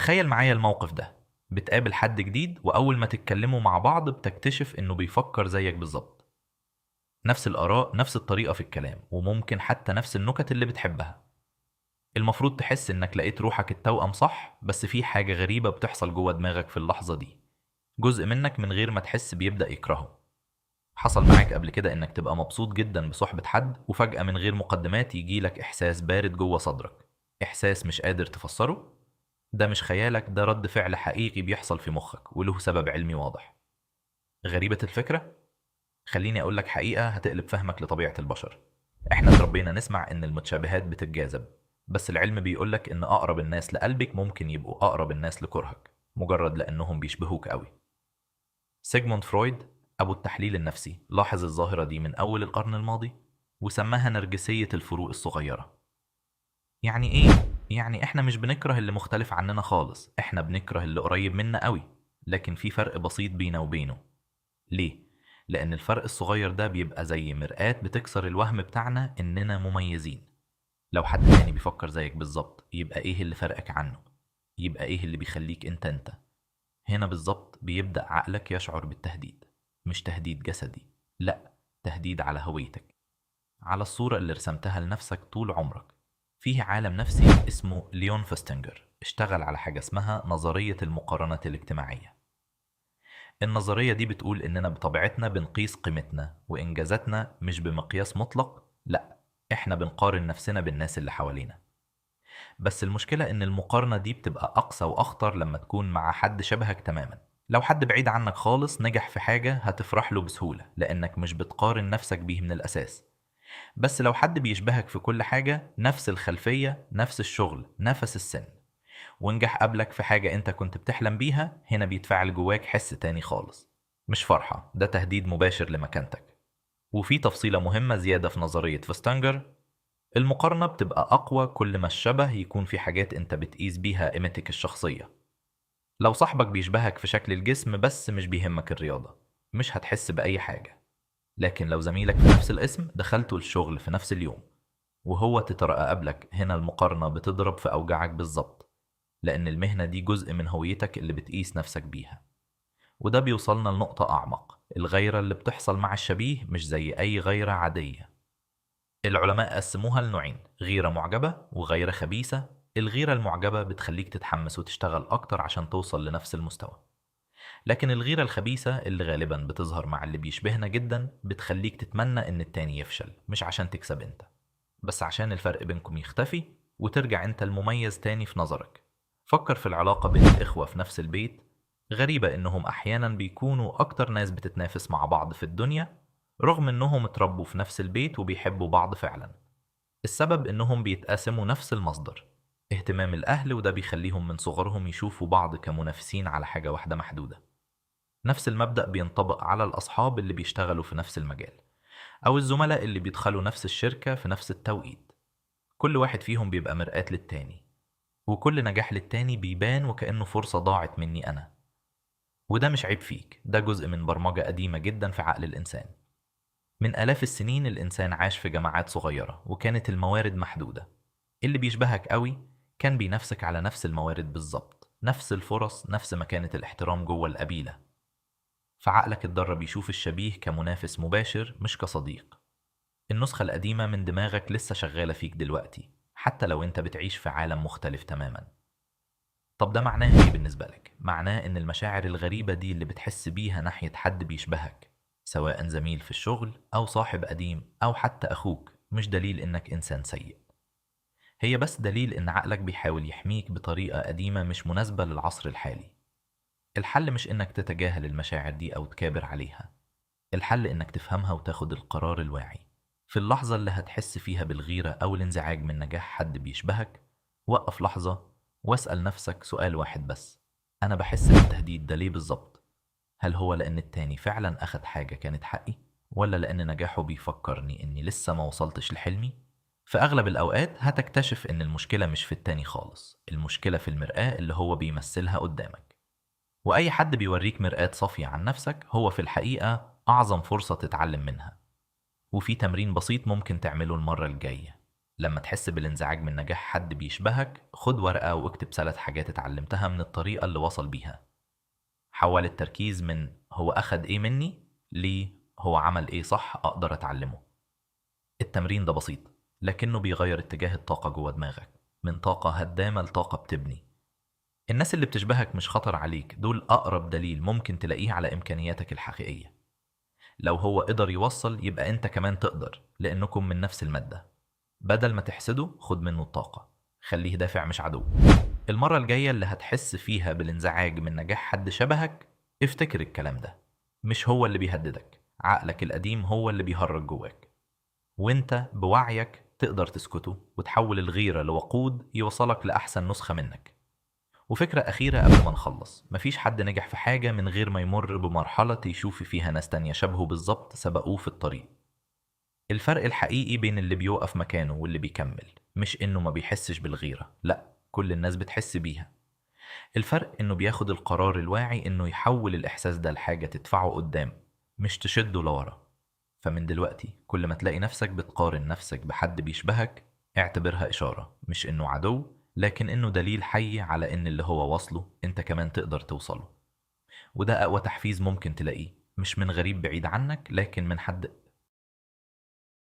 تخيل معايا الموقف ده. بتقابل حد جديد وأول ما تتكلموا مع بعض بتكتشف إنه بيفكر زيك بالظبط. نفس الآراء، نفس الطريقة في الكلام، وممكن حتى نفس النكت اللي بتحبها. المفروض تحس إنك لقيت روحك التوأم، صح؟ بس في حاجة غريبة بتحصل جوه دماغك في اللحظة دي. جزء منك من غير ما تحس بيبدأ يكرهه. حصل معاك قبل كده إنك تبقى مبسوط جدا بصحبة حد وفجأة من غير مقدمات يجيلك إحساس بارد جوه صدرك؟ إحساس مش قادر تفسره؟ ده مش خيالك، ده رد فعل حقيقي بيحصل في مخك وله سبب علمي واضح. غريبة الفكرة؟ خليني أقولك حقيقة هتقلب فهمك لطبيعة البشر. إحنا اتربينا نسمع إن المتشابهات بتتجاذب، بس العلم بيقولك إن أقرب الناس لقلبك ممكن يبقوا أقرب الناس لكرهك مجرد لأنهم بيشبهوك قوي. سيغموند فرويد أبو التحليل النفسي لاحظ الظاهرة دي من أول القرن الماضي وسماها نرجسية الفروق الصغيرة. يعني إيه؟ يعني إحنا مش بنكره اللي مختلف عننا خالص، إحنا بنكره اللي قريب منا قوي. لكن في فرق بسيط بينا وبينه. ليه؟ لأن الفرق الصغير ده بيبقى زي مرآة بتكسر الوهم بتاعنا إننا مميزين. لو حد تاني بيفكر زيك بالظبط، يبقى إيه اللي فرقك عنه؟ يبقى إيه اللي بيخليك أنت؟ هنا بالظبط بيبدأ عقلك يشعر بالتهديد. مش تهديد جسدي، لأ، تهديد على هويتك، على الصورة اللي رسمتها لنفسك طول عمرك. فيه عالم نفسي اسمه ليون فستنجر اشتغل على حاجة اسمها نظرية المقارنة الاجتماعية. النظرية دي بتقول إننا بطبيعتنا بنقيس قيمتنا وإنجازاتنا مش بمقياس مطلق، لأ، إحنا بنقارن نفسنا بالناس اللي حوالينا. بس المشكلة إن المقارنة دي بتبقى أقسى وأخطر لما تكون مع حد شبهك تماما. لو حد بعيد عنك خالص نجح في حاجة هتفرح له بسهولة لأنك مش بتقارن نفسك بيه من الأساس. بس لو حد بيشبهك في كل حاجة، نفس الخلفية، نفس الشغل، نفس السن، ونجح قبلك في حاجة انت كنت بتحلم بيها، هنا بيتفاعل جواك حس تاني خالص. مش فرحة، ده تهديد مباشر لمكانتك. وفي تفصيلة مهمة زيادة في نظرية فستانجر: المقارنة بتبقى أقوى كل ما الشبه يكون في حاجات انت بتقيس بيها قيمتك الشخصية. لو صاحبك بيشبهك في شكل الجسم بس مش بيهمك الرياضة، مش هتحس بأي حاجة. لكن لو زميلك في نفس الاسم دخلتوا الشغل في نفس اليوم وهو تترقى قبلك، هنا المقارنة بتضرب في أوجاعك بالظبط. لأن المهنة دي جزء من هويتك اللي بتقيس نفسك بيها. وده بيوصلنا لنقطة أعمق: الغيرة اللي بتحصل مع الشبيه مش زي أي غيرة عادية. العلماء قسموها لنوعين: غيرة معجبة وغيرة خبيثة. الغيرة المعجبة بتخليك تتحمس وتشتغل أكتر عشان توصل لنفس المستوى. لكن الغيرة الخبيثة اللي غالبا بتظهر مع اللي بيشبهنا جدا بتخليك تتمنى إن التاني يفشل، مش عشان تكسب أنت، بس عشان الفرق بينكم يختفي وترجع أنت المميز تاني في نظرك. فكر في العلاقة بين الإخوة في نفس البيت. غريبة إنهم أحيانا بيكونوا أكتر ناس بتتنافس مع بعض في الدنيا، رغم إنهم اتربوا في نفس البيت وبيحبوا بعض فعلا. السبب إنهم بيتقاسموا نفس المصدر، اهتمام الأهل، وده بيخليهم من صغرهم يشوفوا بعض كمنافسين على حاجة واحدة محدودة. نفس المبدأ بينطبق على الأصحاب اللي بيشتغلوا في نفس المجال، أو الزملاء اللي بيدخلوا نفس الشركة في نفس التوقيت. كل واحد فيهم بيبقى مرآة للتاني، وكل نجاح للتاني بيبان وكأنه فرصة ضاعت مني أنا. وده مش عيب فيك، ده جزء من برمجة قديمة جدا في عقل الإنسان. من آلاف السنين الإنسان عاش في جماعات صغيرة وكانت الموارد محدودة. اللي بيشبهك قوي كان بينافسك على نفس الموارد بالظبط، نفس الفرص، نفس مكانة الاحترام جوه القبيلة. فعقلك اتدرب يشوف الشبيه كمنافس مباشر مش كصديق. النسخة القديمة من دماغك لسه شغالة فيك دلوقتي، حتى لو انت بتعيش في عالم مختلف تماما. طب ده معناه ايه بالنسبة لك؟ معناه ان المشاعر الغريبة دي اللي بتحس بيها ناحية حد بيشبهك، سواء زميل في الشغل او صاحب قديم او حتى اخوك، مش دليل انك انسان سيء. هي بس دليل ان عقلك بيحاول يحميك بطريقة قديمة مش مناسبة للعصر الحالي. الحل مش انك تتجاهل المشاعر دي او تكابر عليها. الحل إنك تفهمها وتاخد القرار الواعي. في اللحظة اللي هتحس فيها بالغيرة أو الانزعاج من نجاح حد بيشبهك، وقف لحظة واسأل نفسك سؤال واحد بس: أنا بحس بالتهديد ده ليه بالظبط؟ هل هو لأن التاني فعلا أخد حاجة كانت حقي؟ ولا لأن نجاحه بيفكرني إني لسه ما وصلتش لحلمي؟ في أغلب الأوقات هتكتشف إن المشكلة مش في التاني خالص، المشكلة في المرآة اللي هو بيمثلها قدامك. وأي حد بيوريك مرآة صافية عن نفسك هو في الحقيقة أعظم فرصة تتعلم منها. وفي تمرين بسيط ممكن تعمله المرة الجاية: لما تحس بالانزعاج من نجاح حد بيشبهك، خد ورقة واكتب 3 حاجات اتعلمتها من الطريقة اللي وصل بيها. حول التركيز من هو أخد إيه مني ليه هو عمل إيه صح أقدر أتعلمه. التمرين ده بسيط، لكنه بيغير اتجاه الطاقة جوه دماغك من طاقة هدامة لطاقة بتبني. الناس اللي بتشبهك مش خطر عليك، دول أقرب دليل ممكن تلاقيه على إمكانياتك الحقيقية. لو هو قدر يوصل يبقى أنت كمان تقدر، لأنكم من نفس المادة. بدل ما تحسده خد منه الطاقة، خليه دافع مش عدو. المرة الجاية اللي هتحس فيها بالانزعاج من نجاح حد شبهك، افتكر الكلام ده. مش هو اللي بيهددك، عقلك القديم هو اللي بيهرج جواك. وانت بوعيك تقدر تسكته وتحول الغيرة لوقود يوصلك لأحسن نسخة منك. وفكرة أخيرة قبل ما نخلص، مفيش حد نجح في حاجة من غير ما يمر بمرحلة يشوف فيها ناس تانية شبهه بالظبط سبقوه في الطريق. الفرق الحقيقي بين اللي بيوقف مكانه واللي بيكمل مش إنه ما بيحسش بالغيرة، لأ، كل الناس بتحس بيها. الفرق إنه بياخد القرار الواعي إنه يحول الإحساس ده لحاجة تدفعه قدام، مش تشده لورا. فمن دلوقتي كل ما تلاقي نفسك بتقارن نفسك بحد بيشبهك، اعتبرها إشارة، مش إنه عدو، لكن إنه دليل حي على إن اللي هو وصله أنت كمان تقدر توصله. وده أقوى تحفيز ممكن تلاقيه، مش من غريب بعيد عنك، لكن من حد